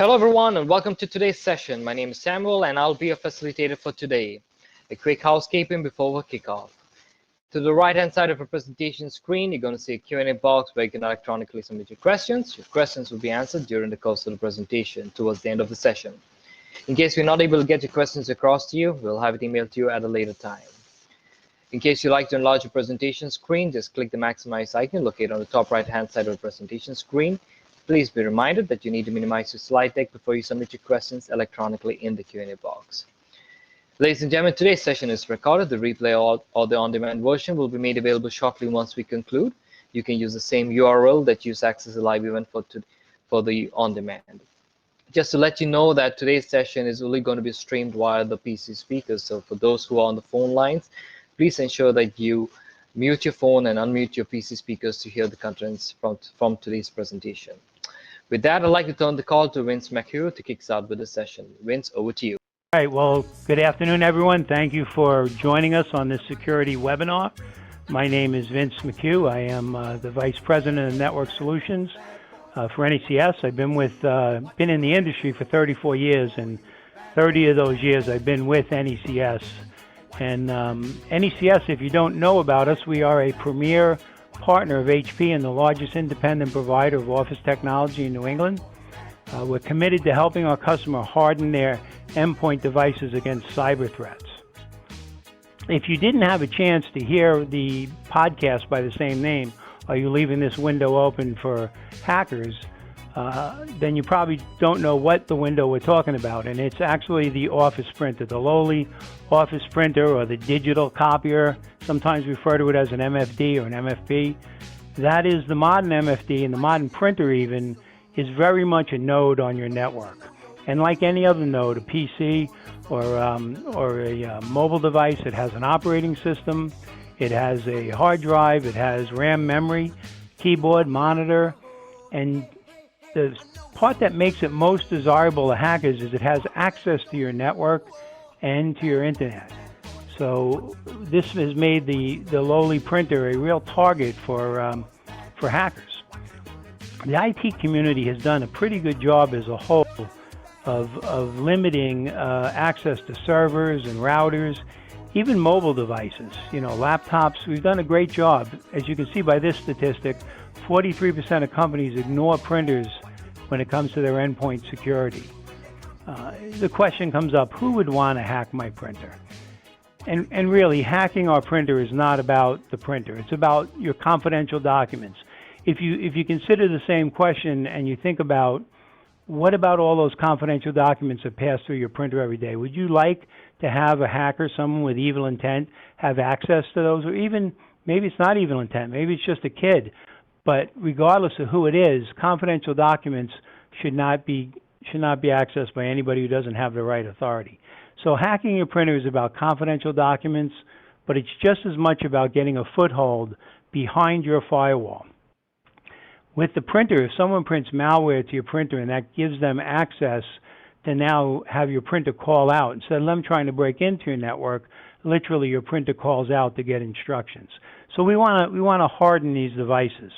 Hello everyone and welcome to today's session. My name is Samuel and I'll be your facilitator for today. A quick housekeeping before we kick off. To the right hand side of your presentation screen, you're going to see a Q&A box where you can electronically submit your questions. Your questions will be answered during the course of the presentation towards the end of the session. In case we're not able to get your questions across to you, we'll have it emailed to you at a later time. In case you'd like to enlarge your presentation screen, just click the maximize icon located on the top right hand side of the presentation screen. Please be reminded that you need to minimize your slide deck before you submit your questions electronically in the Q&A box. Ladies and gentlemen, today's session is recorded. The replay or the on-demand version will be made available shortly once we conclude. You can use the same URL that you access the live event for the on-demand. Just to let you know that today's session is only going to be streamed via the PC speakers. So for those who are on the phone lines, please ensure that you mute your phone and unmute your PC speakers to hear the contents from today's presentation. With that, I'd like to turn the call to Vince McHugh to kick us out with the session. Vince, over to you. All right, well, good afternoon, everyone. Thank you for joining us on this security webinar. My name is Vince McHugh. I am the Vice President of Network Solutions for NECS. I've been in the industry for 34 years, and 30 of those years I've been with NECS. And NECS, if you don't know about us, we are a premier partner of HP and the largest independent provider of office technology in New England. We're committed to helping our customer harden their endpoint devices against cyber threats. If you didn't have a chance to hear the podcast by the same name, or you're leaving this window open for hackers, then you probably don't know what the window we're talking about. And it's actually the office printer, the lowly office printer or the digital copier. Sometimes refer to it as an MFD or an MFP. That is the modern MFD, and the modern printer even is very much a node on your network. And like any other node, a PC or a mobile device, it has an operating system, it has a hard drive, it has RAM memory, keyboard, monitor, and the part that makes it most desirable to hackers is it has access to your network and to your internet. So this has made the lowly printer a real target for hackers. The IT community has done a pretty good job as a whole of limiting access to servers and routers, even mobile devices, laptops. We've done a great job. As you can see by this statistic, 43% of companies ignore printers when it comes to their endpoint security. The question comes up, who would want to hack my printer? And really, hacking our printer is not about the printer. It's about your confidential documents. If you consider the same question and you think about, what about all those confidential documents that pass through your printer every day? Would you like to have a hacker, someone with evil intent, have access to those? Or even, maybe it's not evil intent, maybe it's just a kid. But regardless of who it is, confidential documents should not be accessed by anybody who doesn't have the right authority. So hacking your printer is about confidential documents, but it's just as much about getting a foothold behind your firewall. With the printer, if someone prints malware to your printer and that gives them access to now have your printer call out, instead of them trying to break into your network, literally your printer calls out to get instructions. So we want to harden these devices.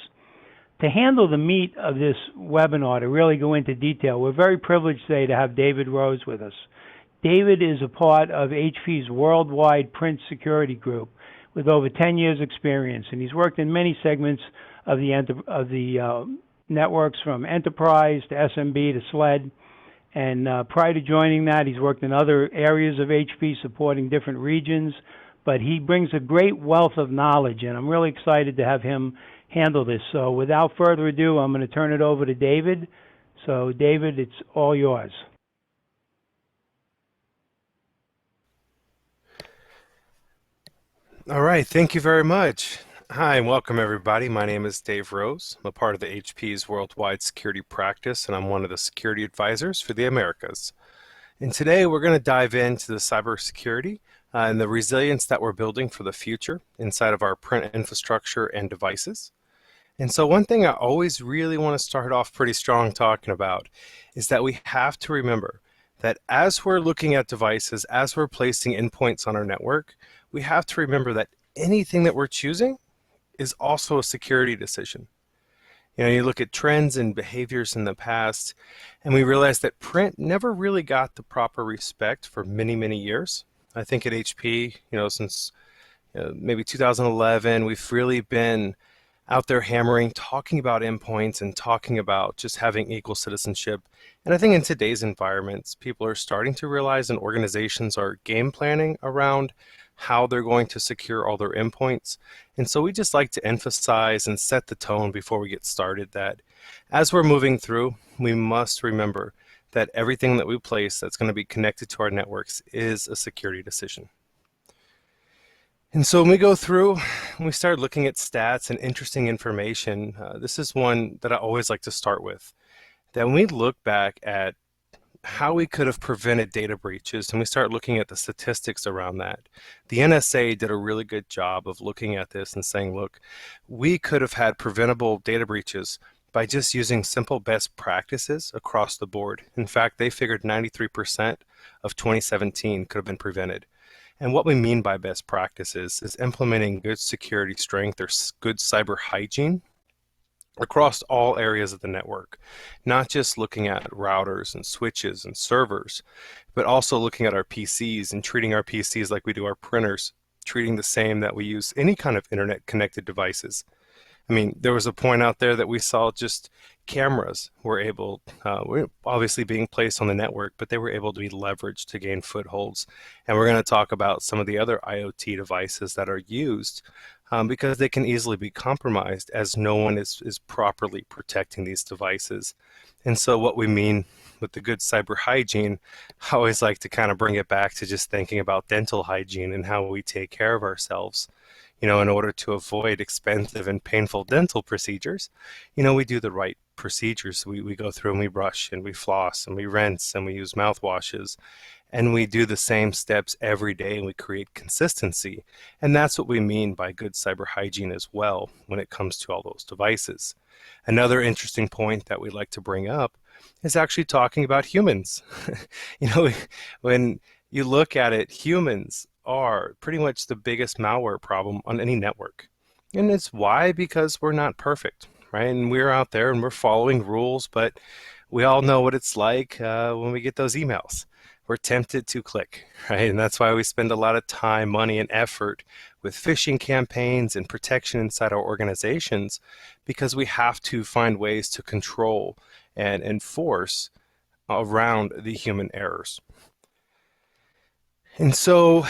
To handle the meat of this webinar, to really go into detail, we're very privileged today to have David Rose with us. David is a part of HP's worldwide print security group with over 10 years experience, and he's worked in many segments of the networks, from enterprise to SMB to SLED. And prior to joining that, he's worked in other areas of HP supporting different regions, but he brings a great wealth of knowledge, and I'm really excited to have him handle this. So without further ado, I'm going to turn it over to David. So David, it's all yours. All right, thank you very much. Hi, and welcome everybody. My name is Dave Rose. I'm a part of the HP's worldwide security practice, and I'm one of the security advisors for the Americas. And today we're going to dive into the cybersecurity and the resilience that we're building for the future inside of our print infrastructure and devices. And so one thing I always really want to start off pretty strong talking about is that we have to remember that as we're looking at devices, as we're placing endpoints on our network, we have to remember that anything that we're choosing is also a security decision. You look at trends and behaviors in the past, and we realize that print never really got the proper respect for many, many years. I think at HP, since maybe 2011, we've really been out there hammering, talking about endpoints and talking about just having equal citizenship. And I think in today's environments, people are starting to realize and organizations are game planning around how they're going to secure all their endpoints. And so we just like to emphasize and set the tone before we get started that as we're moving through, we must remember that everything that we place that's going to be connected to our networks is a security decision. And so when we go through, when we start looking at stats and interesting information, this is one that I always like to start with. That when we look back at how we could have prevented data breaches and we start looking at the statistics around that, the NSA did a really good job of looking at this and saying, look, we could have had preventable data breaches by just using simple best practices across the board. In fact, they figured 93% of 2017 could have been prevented. And what we mean by best practices is implementing good security strength or good cyber hygiene across all areas of the network, not just looking at routers and switches and servers, but also looking at our PCs and treating our PCs like we do our printers, treating the same that we use any kind of internet connected devices. I mean, there was a point out there that we saw just cameras were obviously being placed on the network, but they were able to be leveraged to gain footholds. And we're going to talk about some of the other IoT devices that are used because they can easily be compromised as no one is properly protecting these devices. And so what we mean with the good cyber hygiene, I always like to kind of bring it back to just thinking about dental hygiene and how we take care of ourselves. In order to avoid expensive and painful dental procedures, we do the right procedures. We go through and we brush and we floss and we rinse and we use mouthwashes. And we do the same steps every day and we create consistency. And that's what we mean by good cyber hygiene as well when it comes to all those devices. Another interesting point that we like to bring up is actually talking about humans. When you look at it, humans are pretty much the biggest malware problem on any network. And it's why? Because we're not perfect, right? And we're out there and we're following rules, but we all know what it's like when we get those emails. We're tempted to click, right? And that's why we spend a lot of time, money, and effort with phishing campaigns and protection inside our organizations, because we have to find ways to control and enforce around the human errors. And so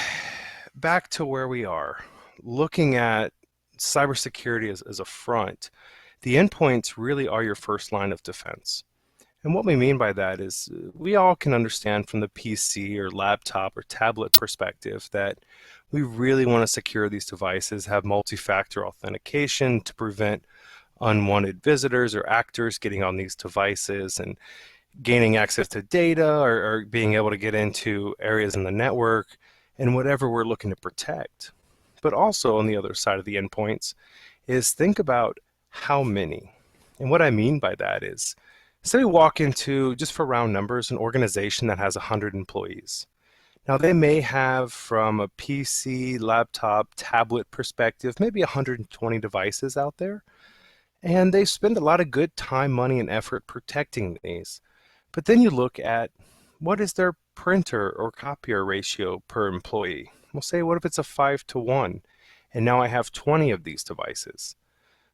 back to where we are, looking at cybersecurity as a front, the endpoints really are your first line of defense. And what we mean by that is we all can understand from the PC or laptop or tablet perspective that we really want to secure these devices, have multi-factor authentication to prevent unwanted visitors or actors getting on these devices and gaining access to data or being able to get into areas in the network and whatever we're looking to protect. But also on the other side of the endpoints is think about how many. And what I mean by that is, say we walk into, just for round numbers, an organization that has 100 employees. Now they may have, from a PC, laptop, tablet perspective, maybe 120 devices out there. And they spend a lot of good time, money, and effort protecting these. But then you look at what is their printer or copier ratio per employee. We'll say, what if it's a 5-to-1? And now I have 20 of these devices.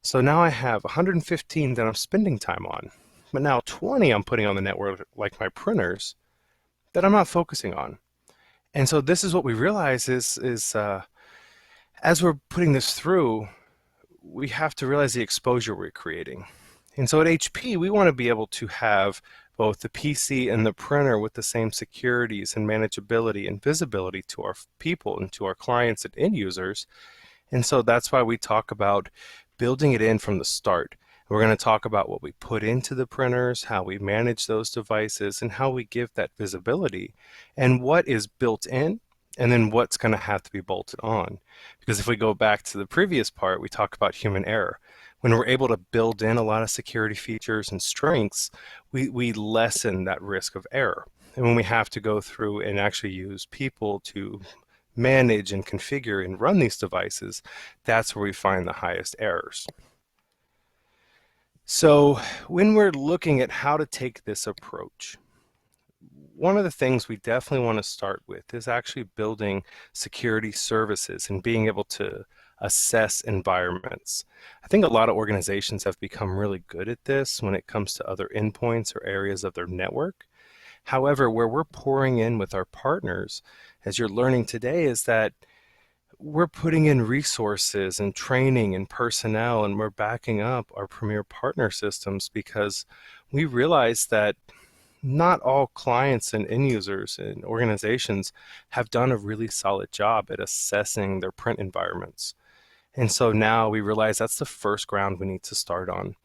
So now I have 115 that I'm spending time on. But now 20 I'm putting on the network, like my printers, that I'm not focusing on. And so this is what we realize is as we're putting this through, we have to realize the exposure we're creating. And so at HP, we want to be able to have both the PC and the printer with the same securities and manageability and visibility to our people and to our clients and end users. And so that's why we talk about building it in from the start. We're going to talk about what we put into the printers, how we manage those devices, and how we give that visibility, and what is built in, and then what's going to have to be bolted on. Because if we go back to the previous part, we talk about human error. When we're able to build in a lot of security features and strengths, we lessen that risk of error. And when we have to go through and actually use people to manage and configure and run these devices, that's where we find the highest errors. So when we're looking at how to take this approach, one of the things we definitely want to start with is actually building security services and being able to assess environments. I think a lot of organizations have become really good at this when it comes to other endpoints or areas of their network. However, where we're pouring in with our partners, as you're learning today, is that we're putting in resources and training and personnel, and we're backing up our premier partner systems because we realize that not all clients and end users and organizations have done a really solid job at assessing their print environments. And so now we realize that's the first ground we need to start on.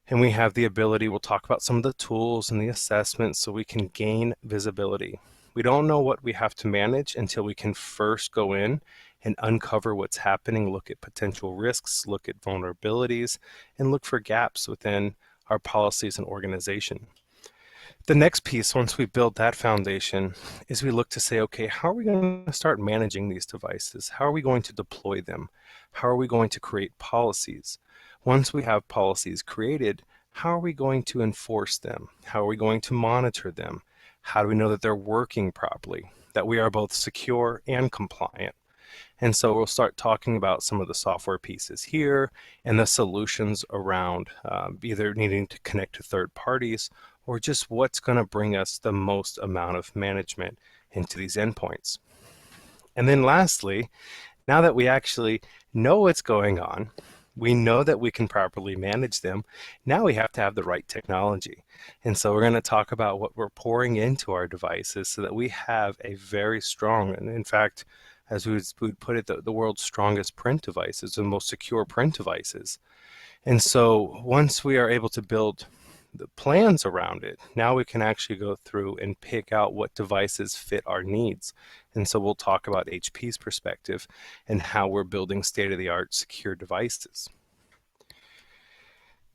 And we have the ability, we'll talk about some of the tools and the assessments so we can gain visibility. We don't know what we have to manage until we can first go in and uncover what's happening, look at potential risks, look at vulnerabilities, and look for gaps within our policies and organization. The next piece, once we build that foundation, is we look to say, okay, how are we going to start managing these devices? How are we going to deploy them? How are we going to create policies? Once we have policies created, how are we going to enforce them? How are we going to monitor them? How do we know that they're working properly, that we are both secure and compliant? And so we'll start talking about some of the software pieces here and the solutions around either needing to connect to third parties or just what's going to bring us the most amount of management into these endpoints. And then lastly, now that we actually know what's going on, we know that we can properly manage them, now we have to have the right technology. And so we're going to talk about what we're pouring into our devices so that we have a very strong, and in fact, as we would put it, the world's strongest print devices, the most secure print devices. And so once we are able to build the plans around it, now we can actually go through and pick out what devices fit our needs. And so we'll talk about HP's perspective and how we're building state-of-the-art secure devices.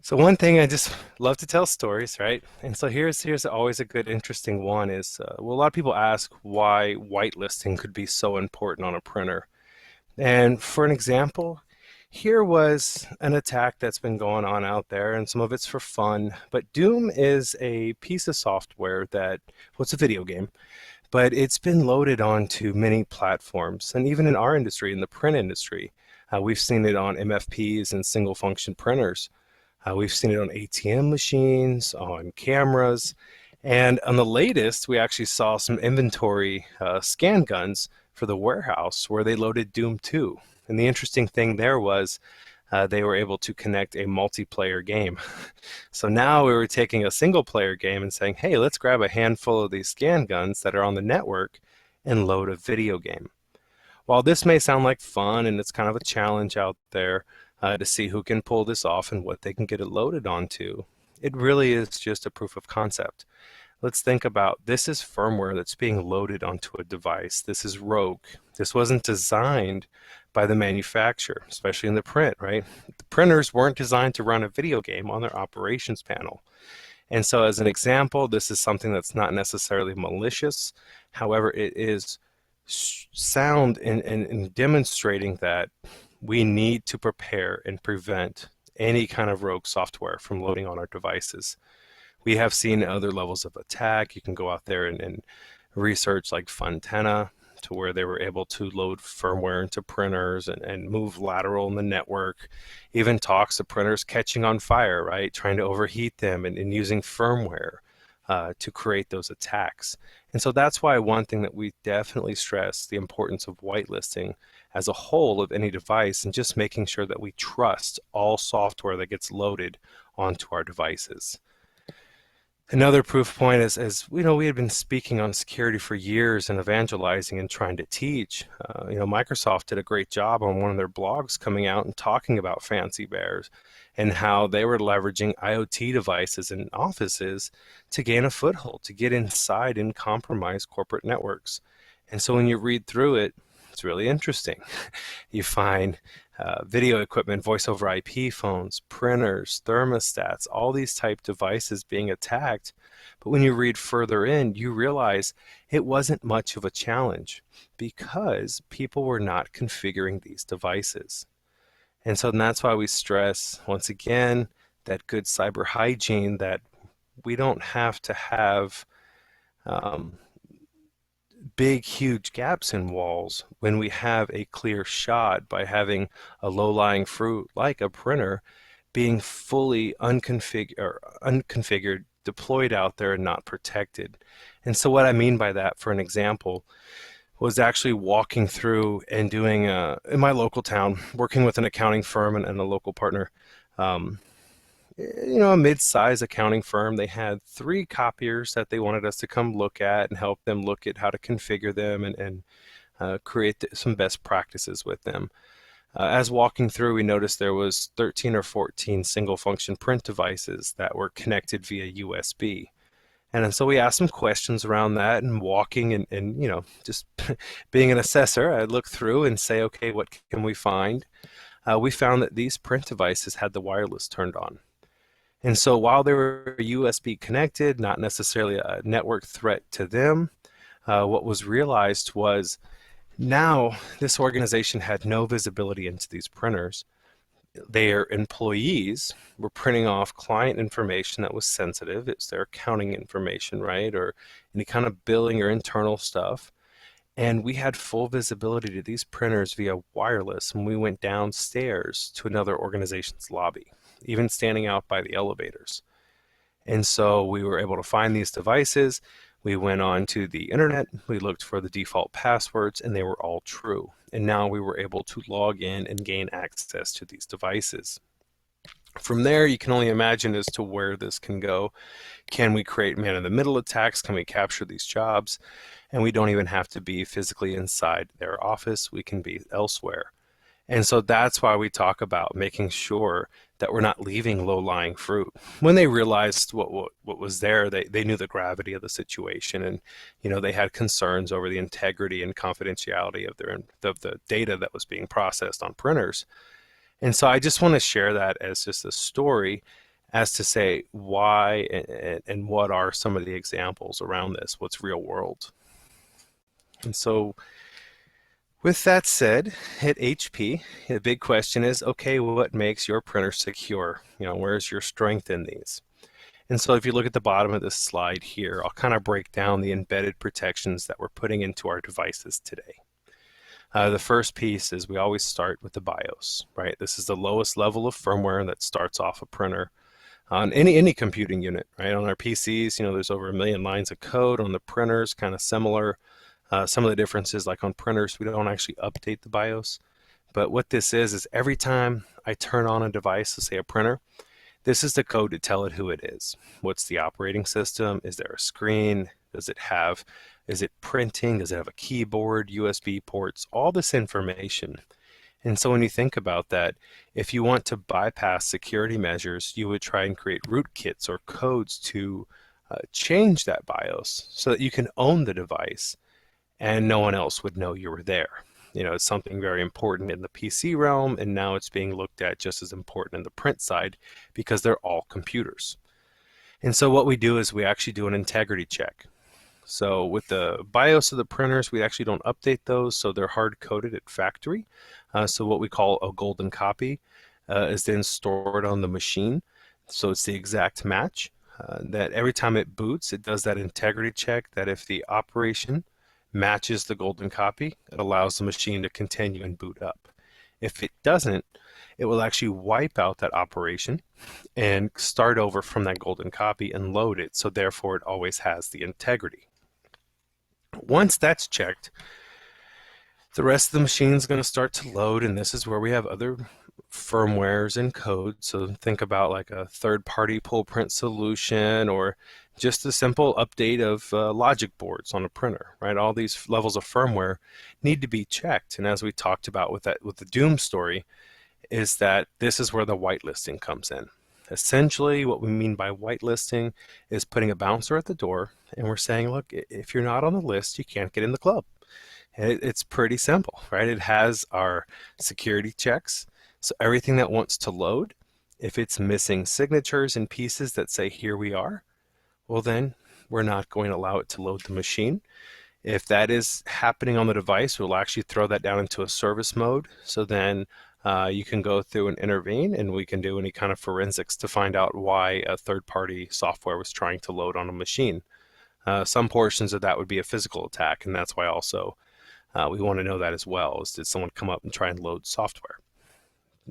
So one thing, I just love to tell stories, right? And so here's always a good, interesting one is, well, a lot of people ask why whitelisting could be so important on a printer. And for an example, here was an attack that's been going on out there, and some of it's for fun, but Doom is a piece of software that, well, it's a video game, but it's been loaded onto many platforms, and even in our industry, in the print industry, we've seen it on MFPs and single function printers. We've seen it on ATM machines, on cameras, and on the latest, we actually saw some inventory scan guns for the warehouse where they loaded Doom 2. And the interesting thing there was they were able to connect a multiplayer game. So now we were taking a single player game and saying, hey, let's grab a handful of these scan guns that are on the network and load a video game. While this may sound like fun and it's kind of a challenge out there to see who can pull this off and what they can get it loaded onto, it really is just a proof of concept. Let's think about, this is firmware that's being loaded onto a device. This is rogue. This wasn't designed by the manufacturer, especially in the print, right? The printers weren't designed to run a video game on their operations panel. And so as an example, this is something that's not necessarily malicious. However, it is sound in demonstrating that we need to prepare and prevent any kind of rogue software from loading on our devices. We have seen other levels of attack. You can go out there and research like Funtena, to where they were able to load firmware into printers and move lateral in the network. Even talks of printers catching on fire, right? Trying to overheat them and using firmware to create those attacks. And so that's why one thing that we definitely stress the importance of whitelisting as a whole of any device and just making sure that we trust all software that gets loaded onto our devices. Another proof point is, as we know, we had been speaking on security for years and evangelizing and trying to teach. Microsoft did a great job on one of their blogs coming out and talking about Fancy Bears and how they were leveraging IoT devices in offices to gain a foothold, to get inside and compromise corporate networks. And so when you read through it, it's really interesting. You find video equipment, voice over IP phones, printers, thermostats, all these type devices being attacked. But when you read further in, you realize it wasn't much of a challenge because people were not configuring these devices. And so that's why we stress, once again, that good cyber hygiene, that we don't have to have um, big, huge gaps in walls when we have a clear shot by having a low-lying fruit like a printer being fully unconfigured, deployed out there and not protected. And so what I mean by that, for an example, was actually walking through and doing, in my local town, working with an accounting firm and a local partner, um, a mid-size accounting firm. They had 3 copiers that they wanted us to come look at and help them look at how to configure them and create some best practices with them. As walking through, we noticed there was 13 or 14 single function print devices that were connected via USB. And so we asked some questions around that, and walking and just being an assessor, I look through and say, okay, what can we find? We found that these print devices had the wireless turned on. And so while they were USB connected, not necessarily a network threat to them, what was realized was now this organization had no visibility into these printers. Their employees were printing off client information that was sensitive. It's their accounting information, right? Or any kind of billing or internal stuff. And we had full visibility to these printers via wireless when we went downstairs to another organization's lobby, even standing out by the elevators. And so we were able to find these devices. We went on to the internet, we looked for the default passwords, and they were all true. And now we were able to log in and gain access to these devices. From there, you can only imagine as to where this can go. Can we create man-in-the-middle attacks? Can we capture these jobs? And we don't even have to be physically inside their office. We can be elsewhere. And so that's why we talk about making sure that we're not leaving low-lying fruit. When they realized what was there, they knew the gravity of the situation, and they had concerns over the integrity and confidentiality of the data that was being processed on printers. And so I just want to share that as just a story as to say why and what are some of the examples around this, what's real world. And so with that said, at HP, the big question is, okay, what makes your printer secure? Where's your strength in these? And so if you look at the bottom of this slide here, I'll kind of break down the embedded protections that we're putting into our devices today. The first piece is we always start with the BIOS, right? This is the lowest level of firmware that starts off a printer on any computing unit, right? On our PCs, there's over 1 million lines of code. On the printers, kind of similar. Some of the differences, like on printers, we don't actually update the BIOS. But what this is every time I turn on a device, let's say a printer, this is the code to tell it who it is. What's the operating system? Is there a screen? Is it printing? Does it have a keyboard, USB ports, all this information? And so when you think about that, if you want to bypass security measures, you would try and create rootkits or codes to change that BIOS so that you can own the device and no one else would know you were there. It's something very important in the PC realm, and now it's being looked at just as important in the print side because they're all computers. And so what we do is we actually do an integrity check. So with the BIOS of the printers, we actually don't update those, so they're hard-coded at factory. So what we call a golden copy is then stored on the machine. So it's the exact match. That every time it boots, it does that integrity check that if the operation matches the golden copy, it allows the machine to continue and boot up. If it doesn't, it will actually wipe out that operation and start over from that golden copy and load it, so therefore it always has the integrity. Once that's checked, the rest of the machine is going to start to load, and this is where we have other firmwares and code. So think about like a third-party pull print solution, or just a simple update of logic boards on a printer, right? All these levels of firmware need to be checked. And as we talked about with the Doom story, is that this is where the whitelisting comes in. Essentially, what we mean by whitelisting is putting a bouncer at the door, and we're saying, look, if you're not on the list, you can't get in the club. And it's pretty simple, right? It has our security checks. So everything that wants to load, if it's missing signatures and pieces that say, here we are, well then we're not going to allow it to load the machine. If that is happening on the device, we'll actually throw that down into a service mode. So then you can go through and intervene, and we can do any kind of forensics to find out why a third-party software was trying to load on a machine. Some portions of that would be a physical attack, and that's why also we want to know that as well, is did someone come up and try and load software?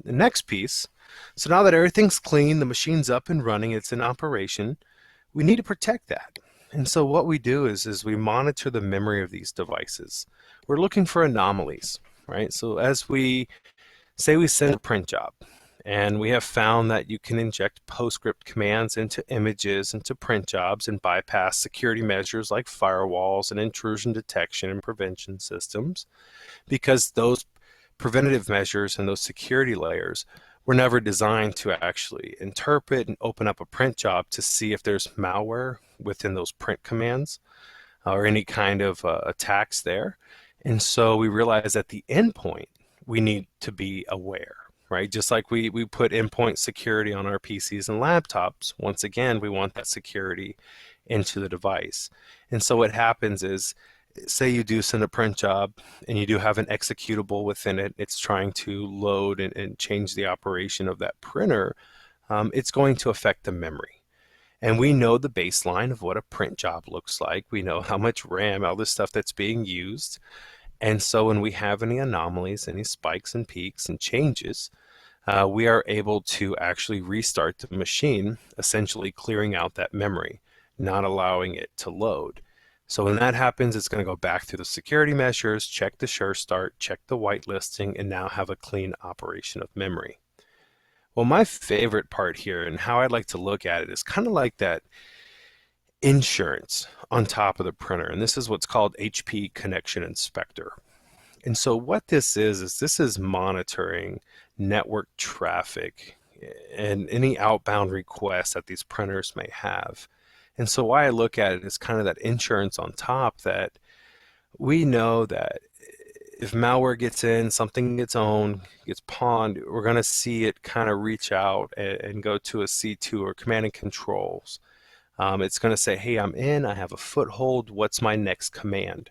The next piece, so now that everything's clean, the machine's up and running, it's in operation, we need to protect that. And so what we do is we monitor the memory of these devices. We're looking for anomalies, right? So as we say we send a print job, and we have found that you can inject PostScript commands into images, into print jobs, and bypass security measures like firewalls and intrusion detection and prevention systems, because those preventative measures and those security layers were never designed to actually interpret and open up a print job to see if there's malware within those print commands or any kind of attacks there. And so we realized at the endpoint, we need to be aware, right? Just like we put endpoint security on our PCs and laptops, once again, we want that security into the device. And so what happens is, say you do send a print job and you do have an executable within it, it's trying to load and change the operation of that printer, it's going to affect the memory. And we know the baseline of what a print job looks like. We know how much RAM, all this stuff that's being used. And so when we have any anomalies, any spikes and peaks and changes, we are able to actually restart the machine, essentially clearing out that memory, not allowing it to load. So when that happens, it's going to go back through the security measures, check the sure start, check the whitelisting, and now have a clean operation of memory. Well, my favorite part here and how I'd like to look at it is kind of like that insurance on top of the printer. And this is what's called HP Connection Inspector. And so what this is this is monitoring network traffic and any outbound requests that these printers may have. And so why I look at it is kind of that insurance on top, that we know that if malware gets in, something gets owned, gets pawned, we're going to see it kind of reach out and go to a C2 or command and controls. It's going to say, hey, I'm in, I have a foothold, what's my next command?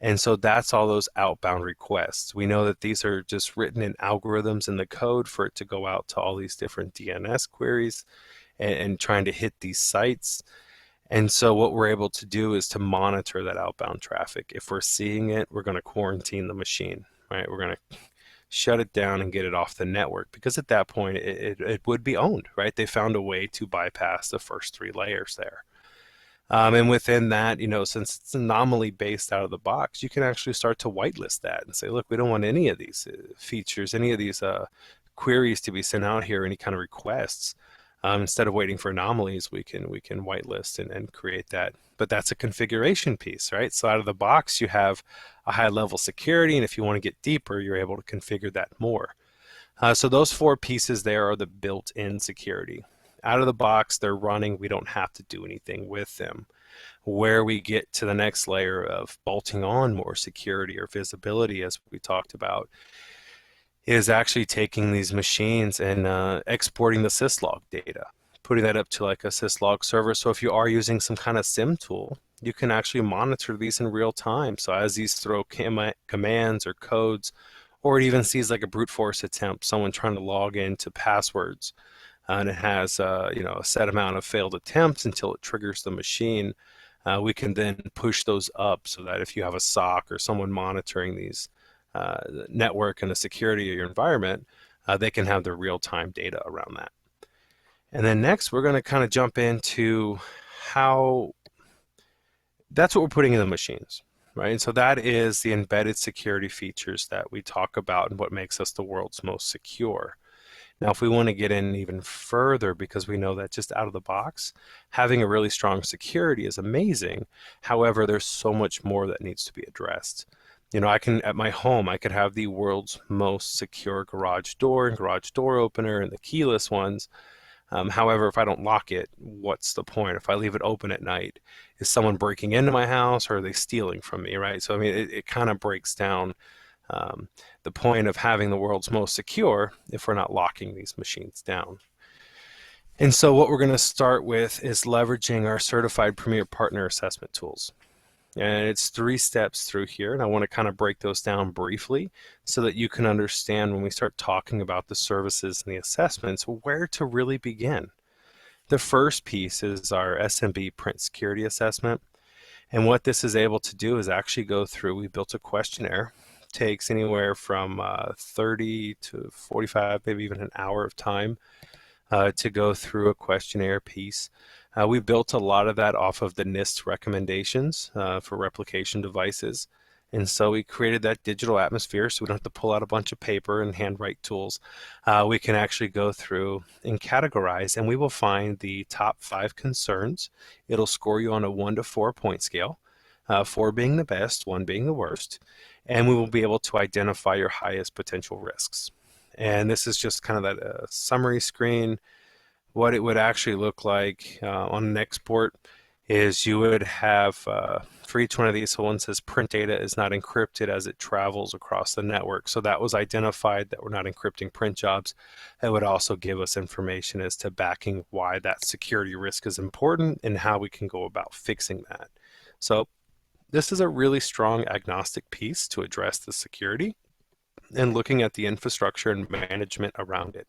And so that's all those outbound requests. We know that these are just written in algorithms in the code for it to go out to all these different DNS queries and trying to hit these sites. And so what we're able to do is to monitor that outbound traffic. If we're seeing it, we're going to quarantine the machine, right? We're going to shut it down and get it off the network, because at that point it would be owned, right? They found a way to bypass the first 3 layers there. And within that, since it's anomaly based out of the box, you can actually start to whitelist that and say, look, we don't want any of these features, any of these queries to be sent out here, any kind of requests. Instead of waiting for anomalies, we can whitelist and create that. But that's a configuration piece, right? So out of the box, you have a high level security, and if you want to get deeper, you're able to configure that more. So those 4 pieces there are the built-in security. Out of the box, they're running. We don't have to do anything with them. Where we get to the next layer of bolting on more security or visibility, as we talked about, is actually taking these machines and exporting the syslog data, putting that up to like a syslog server. So if you are using some kind of SIM tool, you can actually monitor these in real time. So as these throw commands or codes, or it even sees like a brute force attempt, someone trying to log into passwords, and it has a set amount of failed attempts until it triggers the machine, we can then push those up so that if you have a SOC or someone monitoring these network and the security of your environment, they can have the real-time data around that. And then next, we're going to kind of jump into how that's what we're putting in the machines, right? And so that is the embedded security features that we talk about and what makes us the world's most secure. Now, if we want to get in even further, because we know that just out of the box, having a really strong security is amazing. However, there's so much more that needs to be addressed. I can, at my home, I could have the world's most secure garage door and garage door opener and the keyless ones. However, if I don't lock it, what's the point? If I leave it open at night, is someone breaking into my house, or are they stealing from me, right? So, I mean, it kind of breaks down the point of having the world's most secure if we're not locking these machines down. And so what we're going to start with is leveraging our certified premier partner assessment tools. And it's 3 steps through here, and I want to kind of break those down briefly so that you can understand when we start talking about the services and the assessments, where to really begin. The first piece is our SMB Print Security Assessment. And what this is able to do is actually go through, we built a questionnaire, takes anywhere from 30 to 45, maybe even an hour of time to go through a questionnaire piece. We built a lot of that off of the NIST recommendations for replication devices. And so we created that digital atmosphere so we don't have to pull out a bunch of paper and handwrite tools. We can actually go through and categorize, and we will find the top 5 concerns. It'll score you on a 1 to 4 point scale, 4 being the best, 1 being the worst. And we will be able to identify your highest potential risks. And this is just kind of that summary screen. What it would actually look like on an export is you would have, for each one of these, so one says print data is not encrypted as it travels across the network. So that was identified that we're not encrypting print jobs. It would also give us information as to backing why that security risk is important and how we can go about fixing that. So this is a really strong agnostic piece to address the security and looking at the infrastructure and management around it.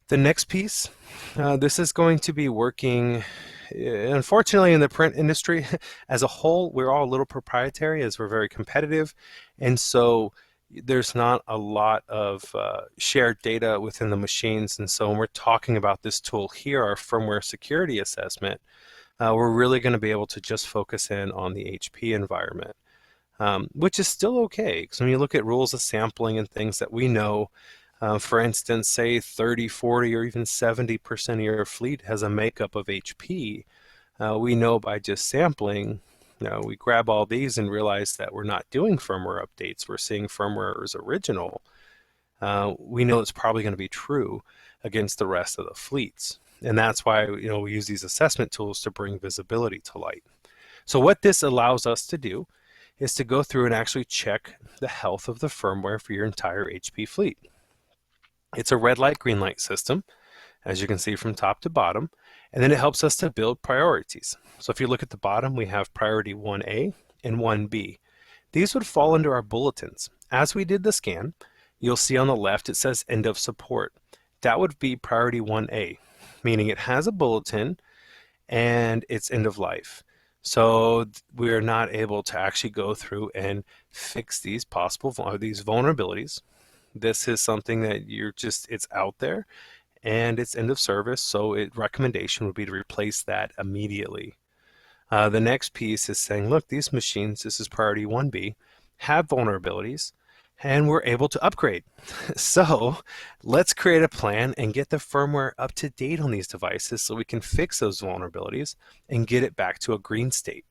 The next piece, this is going to be working, unfortunately, in the print industry as a whole, we're all a little proprietary as we're very competitive. And so there's not a lot of shared data within the machines. And so when we're talking about this tool here, our firmware security assessment, we're really going to be able to just focus in on the HP environment, which is still okay. Because when you look at rules of sampling and things that we know, for instance, say 30, 40, or even 70% of your fleet has a makeup of HP. We know by just sampling, we grab all these and realize that we're not doing firmware updates. We're seeing firmware as original. We know it's probably going to be true against the rest of the fleets. And that's why we use these assessment tools to bring visibility to light. So what this allows us to do is to go through and actually check the health of the firmware for your entire HP fleet. It's a red light, green light system, as you can see from top to bottom, and then it helps us to build priorities. So if you look at the bottom, we have priority 1A and 1B. These would fall under our bulletins. As we did the scan, you'll see on the left it says end of support. That would be priority 1A, meaning it has a bulletin and it's end of life. So we're not able to actually go through and fix these vulnerabilities. This is something that it's out there and it's end of service. So recommendation would be to replace that immediately. The next piece is saying, look, these machines, this is priority 1B, have vulnerabilities and we're able to upgrade. So let's create a plan and get the firmware up to date on these devices so we can fix those vulnerabilities and get it back to a green state.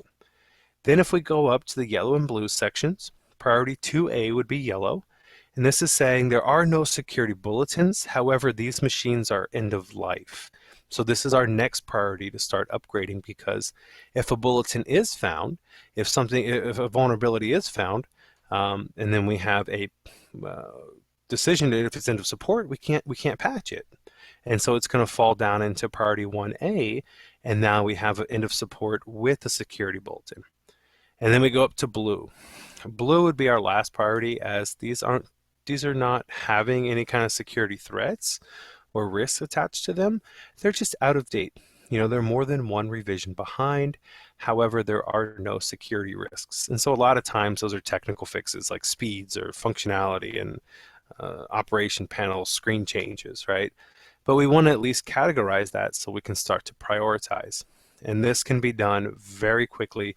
Then if we go up to the yellow and blue sections, priority 2A would be yellow. And this is saying there are no security bulletins. However, these machines are end of life. So this is our next priority to start upgrading, because if a bulletin is found, if a vulnerability is found, and then we have a decision that if it's end of support, we can't patch it. And so it's going to fall down into priority 1A, and now we have an end of support with a security bulletin. And then we go up to blue. Blue would be our last priority, as these are not having any kind of security threats or risks attached to them. They're just out of date. They're more than one revision behind. However, there are no security risks. And so a lot of times those are technical fixes like speeds or functionality and operation panel screen changes, right? But we want to at least categorize that so we can start to prioritize. And this can be done very quickly.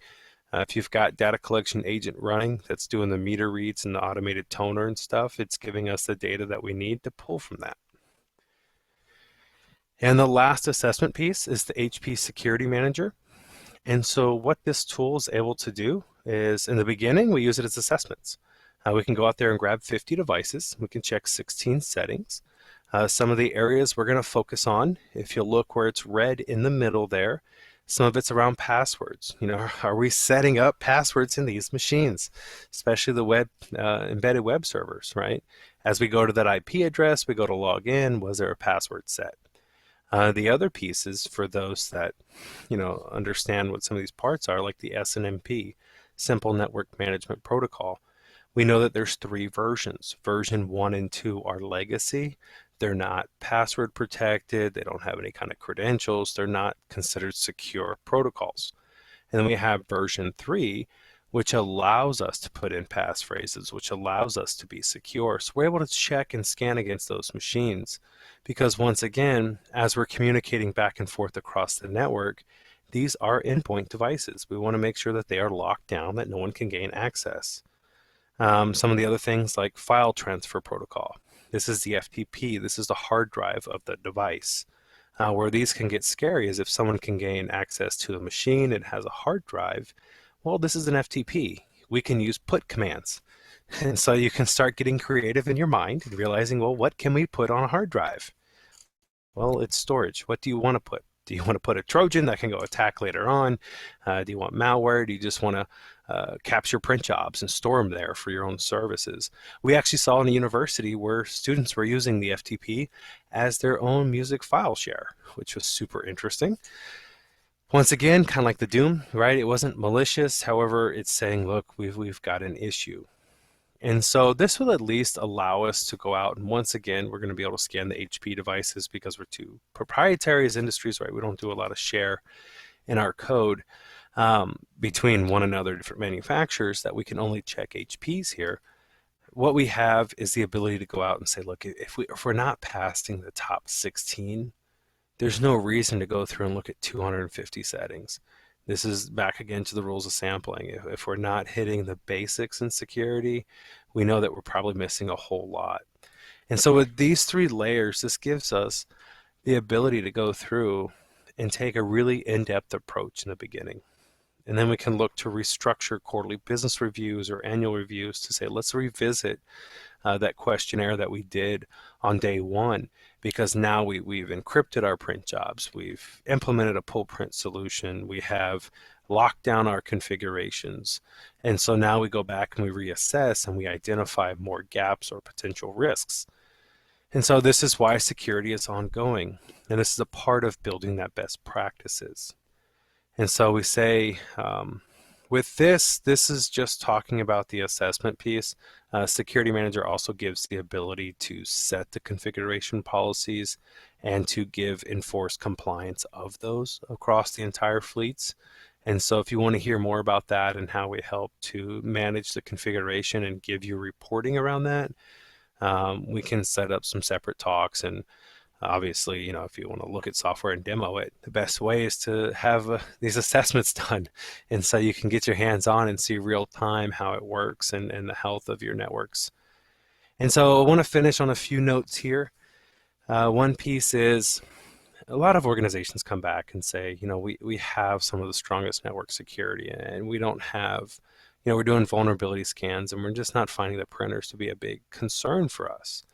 If you've got data collection agent running that's doing the meter reads and the automated toner and stuff, it's giving us the data that we need to pull from that. And the last assessment piece is the HP Security Manager. And so what this tool is able to do is, in the beginning, we use it as assessments. We can go out there and grab 50 devices. We can check 16 settings. Some of the areas we're going to focus on, if you look where it's red in the middle there, some of it's around passwords. Are we setting up passwords in these machines, especially the embedded web servers, right? As we go to that IP address, we go to log in. Was there a password set? The other pieces for those that understand what some of these parts are, like the SNMP, Simple Network Management Protocol. We know that there's 3 versions. Version 1 and 2 are legacy. They're not password protected. They don't have any kind of credentials. They're not considered secure protocols. And then we have version 3, which allows us to put in passphrases, which allows us to be secure. So we're able to check and scan against those machines. Because once again, as we're communicating back and forth across the network, these are endpoint devices. We want to make sure that they are locked down, that no one can gain access. Some of the other things like file transfer protocol. This is the FTP. This is the hard drive of the device. Where these can get scary is if someone can gain access to the machine, it has a hard drive. Well, this is an FTP. We can use put commands. And so you can start getting creative in your mind and realizing, well, what can we put on a hard drive? Well, it's storage. What do you want to put? Do you want to put a Trojan that can go attack later on? Do you want malware? Do you just want to capture print jobs and store them there for your own services? We actually saw in a university where students were using the FTP as their own music file share, which was super interesting. Once again, kind of like the Doom, right? It wasn't malicious. However, it's saying, look, we've got an issue. And so this will at least allow us to go out, and once again, we're going to be able to scan the HP devices because we're too proprietary as industries, right? We don't do a lot of share in our code between one another, different manufacturers, that we can only check HPs here. What we have is the ability to go out and say, look, if we're not passing the top 16, there's no reason to go through and look at 250 settings. This is back again to the rules of sampling. If we're not hitting the basics in security, we know that we're probably missing a whole lot. And so with these 3 layers, this gives us the ability to go through and take a really in-depth approach in the beginning. And then we can look to restructure quarterly business reviews or annual reviews to say, let's revisit that questionnaire that we did on day 1, because now we've encrypted our print jobs, we've implemented a pull print solution, we have locked down our configurations, and so now we go back and we reassess and we identify more gaps or potential risks. And so this is why security is ongoing, and this is a part of building that best practices. And so we say, with this is just talking about the assessment piece. Security Manager also gives the ability to set the configuration policies and to enforce compliance of those across the entire fleets. And so if you want to hear more about that and how we help to manage the configuration and give you reporting around that, we can set up some separate talks. And obviously, if you want to look at software and demo it, the best way is to have these assessments done. And so you can get your hands on and see real time how it works and the health of your networks. And so I want to finish on a few notes here. One piece is a lot of organizations come back and say, we have some of the strongest network security and we don't have, we're doing vulnerability scans and we're just not finding the printers to be a big concern for us.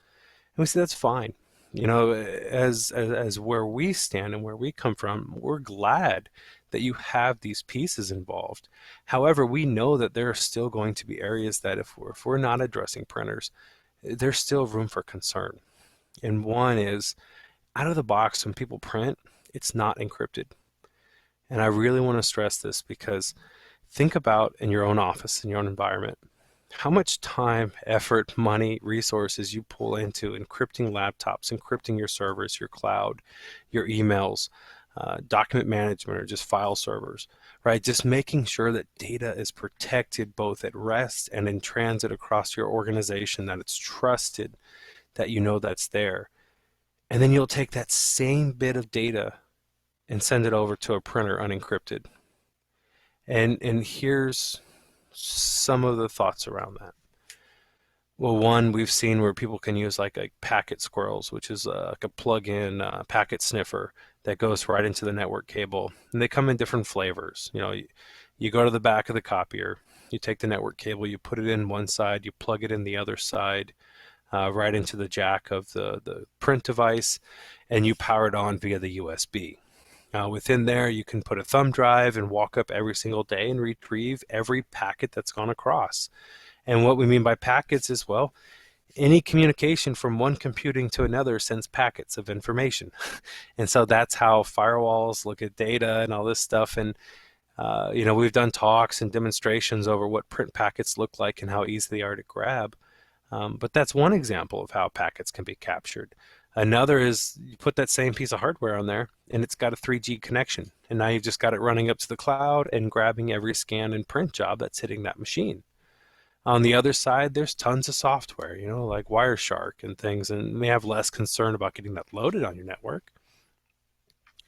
And we say that's fine. As where we stand and where we come from, we're glad that you have these pieces involved. However, we know that there are still going to be areas that if we're not addressing printers, there's still room for concern. And one is, out of the box, when people print, it's not encrypted. And I really want to stress this because think about in your own office, in your own environment, how much time, effort, money, resources you pull into encrypting laptops, encrypting your servers, your cloud, your emails, document management, or just file servers, right? Just making sure that data is protected both at rest and in transit across your organization, that it's trusted, that that's there. And then you'll take that same bit of data and send it over to a printer unencrypted. And here's some of the thoughts around that. Well, one, we've seen where people can use like a packet squirrels, which is like a plug-in packet sniffer that goes right into the network cable. And they come in different flavors. You go to the back of the copier, you take the network cable, you put it in one side, you plug it in the other side, right into the jack of the print device, and you power it on via the USB. Within there, you can put a thumb drive and walk up every single day and retrieve every packet that's gone across. And what we mean by packets is, well, any communication from one computing to another sends packets of information. And so that's how firewalls look at data and all this stuff. And we've done talks and demonstrations over what print packets look like and how easy they are to grab. But that's one example of how packets can be captured. Another is you put that same piece of hardware on there and it's got a 3G connection. And now you've just got it running up to the cloud and grabbing every scan and print job that's hitting that machine. On the other side, there's tons of software, like Wireshark and things, and may have less concern about getting that loaded on your network.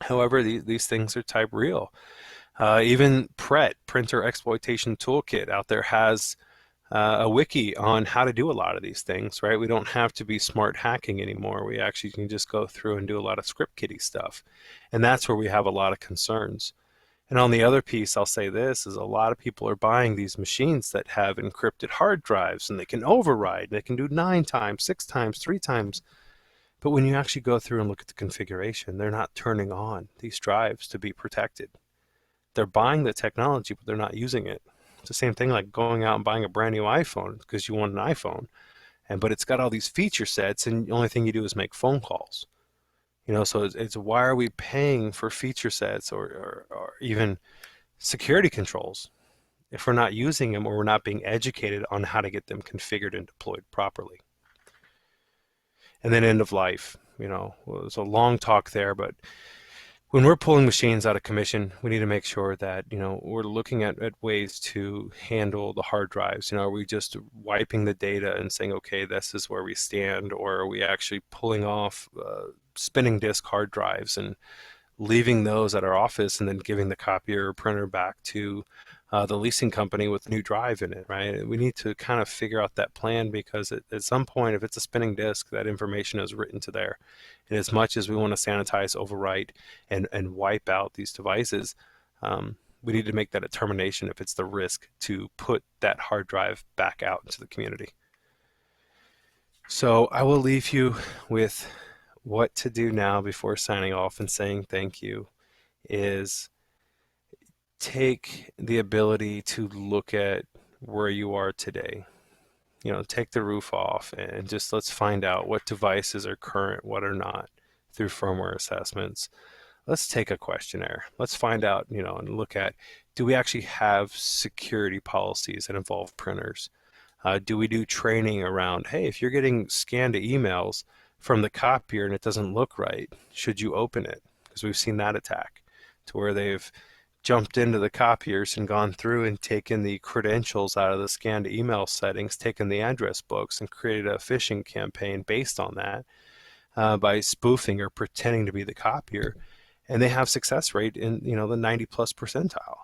However, these things are type real. Even PRET, Printer Exploitation Toolkit, out there has a wiki on how to do a lot of these things, right? We don't have to be smart hacking anymore. We actually can just go through and do a lot of script kiddie stuff. And that's where we have a lot of concerns. And on the other piece, I'll say this, is a lot of people are buying these machines that have encrypted hard drives, and they can override. They can do 9 times, 6 times, 3 times. But when you actually go through and look at the configuration, they're not turning on these drives to be protected. They're buying the technology, but they're not using it. It's the same thing like going out and buying a brand new iPhone because you want an iPhone, but it's got all these feature sets, and the only thing you do is make phone calls. So it's why are we paying for feature sets or even security controls if we're not using them or we're not being educated on how to get them configured and deployed properly? And then end of life. There's a long talk there, but when we're pulling machines out of commission, we need to make sure that, we're looking at ways to handle the hard drives. Are we just wiping the data and saying, okay, this is where we stand, or are we actually pulling off spinning disk hard drives and leaving those at our office and then giving the copier or printer back to the leasing company with a new drive in it, right? We need to kind of figure out that plan, because at some point, if it's a spinning disk, that information is written to there. And as much as we want to sanitize, overwrite, and wipe out these devices, we need to make that determination if it's the risk to put that hard drive back out into the community. So I will leave you with what to do now before signing off and saying thank you is take the ability to look at where you are today. Take the roof off and just let's find out what devices are current, what are not, through firmware assessments. Let's take a questionnaire. Let's find out, and look at, do we actually have security policies that involve printers? Do we do training around, hey, if you're getting scanned emails from the copier and it doesn't look right, should you open it? Because we've seen that attack to where they've jumped into the copiers and gone through and taken the credentials out of the scanned email settings, taken the address books, and created a phishing campaign based on that by spoofing or pretending to be the copier. And they have success rate in the 90+ percentile.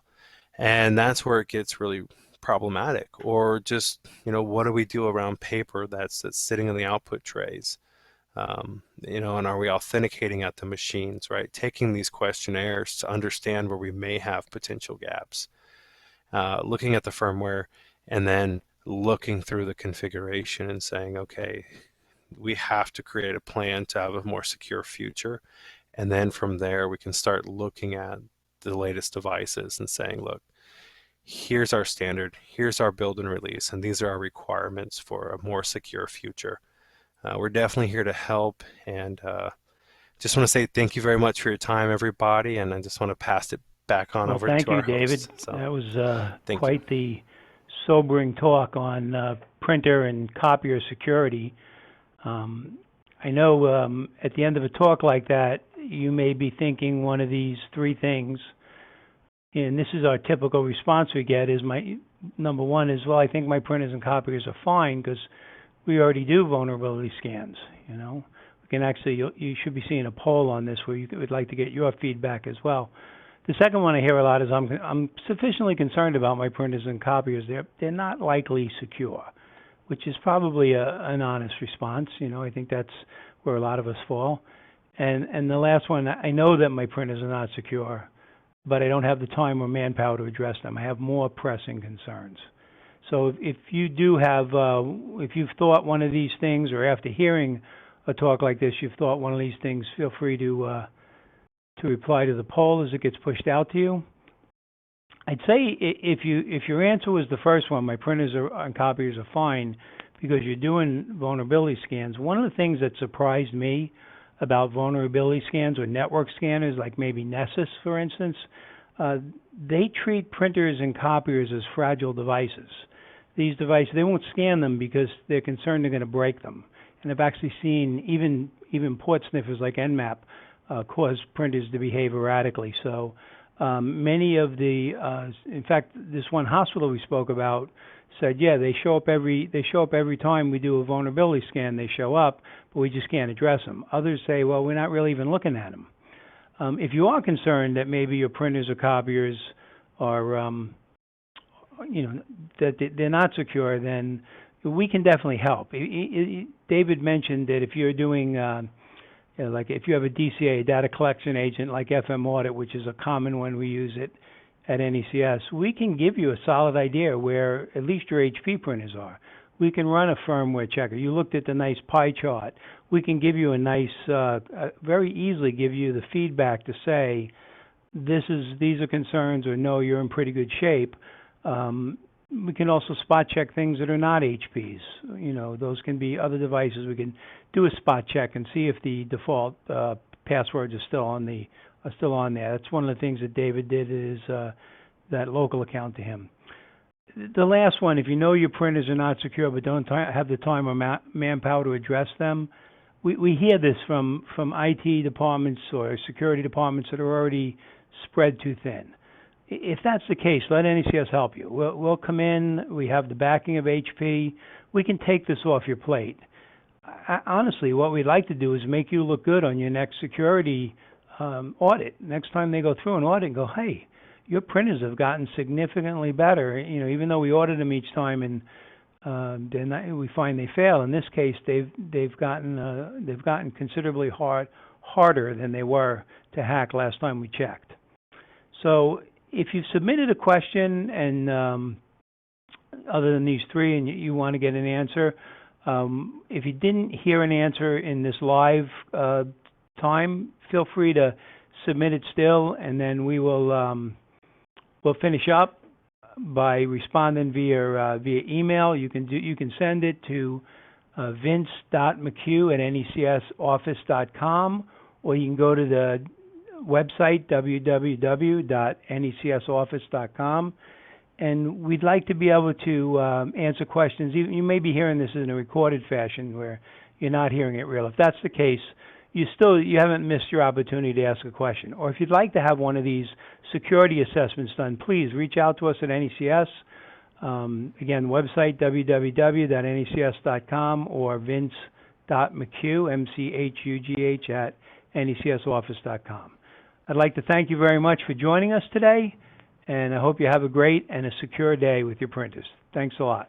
And that's where it gets really problematic. Or just, what do we do around paper that's sitting in the output trays? And are we authenticating at the machines, right? Taking these questionnaires to understand where we may have potential gaps, looking at the firmware, and then looking through the configuration and saying, okay, we have to create a plan to have a more secure future. And then from there, we can start looking at the latest devices and saying, look, here's our standard, here's our build and release, and these are our requirements for a more secure future. We're definitely here to help, and just want to say thank you very much for your time, everybody, and I just want to pass it back on over to our host. Thank you, David. So, that was quite the sobering talk on printer and copier security. I know at the end of a talk like that, you may be thinking one of these 3 things, and this is our typical response we get, is number 1 is, well, I think my printers and copiers are fine because we already do vulnerability scans. We can actually, you should be seeing a poll on this where you would like to get your feedback as well. The second one I hear a lot is I'm sufficiently concerned about my printers and copiers. They're not likely secure, which is probably an honest response. I think that's where a lot of us fall. And the last one, I know that my printers are not secure, but I don't have the time or manpower to address them. I have more pressing concerns. So if you do have, if you've thought one of these things, or after hearing a talk like this, you've thought one of these things, feel free to reply to the poll as it gets pushed out to you. I'd say if your answer was the first one, my printers and copiers are fine, because you're doing vulnerability scans. One of the things that surprised me about vulnerability scans or network scanners, like maybe Nessus, for instance, they treat printers and copiers as fragile devices. These devices, they won't scan them because they're concerned they're going to break them. And I've actually seen even port sniffers like Nmap cause printers to behave erratically. So many of the, in fact, this one hospital we spoke about said, yeah, they show up every time we do a vulnerability scan. They show up, but we just can't address them. Others say, well, we're not really even looking at them. If you are concerned that maybe your printers or copiers are, that they're not secure, then we can definitely help. David mentioned that if you're doing, like if you have a DCA, a data collection agent like FM Audit, which is a common one, we use it at NECS, we can give you a solid idea where at least your HP printers are. We can run a firmware checker. You looked at the nice pie chart. We can give you a nice, very easily give you the feedback to say, these are concerns, or no, you're in pretty good shape. We can also spot check things that are not HPs. Those can be other devices. We can do a spot check and see if the default passwords are still on there. That's one of the things that David did, is that local account to him. The last one, if you know your printers are not secure but don't have the time or manpower to address them, we hear this from IT departments or security departments that are already spread too thin. If that's the case, let NECS help you. We'll come in. We have the backing of HP. We can take this off your plate. Honestly, what we'd like to do is make you look good on your next security audit. Next time they go through an audit and go, hey, your printers have gotten significantly better. Even though we audit them each time and we find they fail. In this case, they've gotten considerably harder than they were to hack last time we checked. So if you've submitted a question and other than these three, and you want to get an answer, if you didn't hear an answer in this live time, feel free to submit it still, and then we will we'll finish up by responding via email. You can send it to vince.mchugh@necsoffice.com, or you can go to the website www.necsoffice.com, and we'd like to be able to answer questions. You may be hearing this in a recorded fashion where you're not hearing it real. If that's the case, you haven't missed your opportunity to ask a question. Or if you'd like to have one of these security assessments done, please reach out to us at NECS. Again, website www.necs.com or vince.mchugh, M-C-H-U-G-H, at necsoffice.com. I'd like to thank you very much for joining us today, and I hope you have a great and a secure day with your printers. Thanks a lot.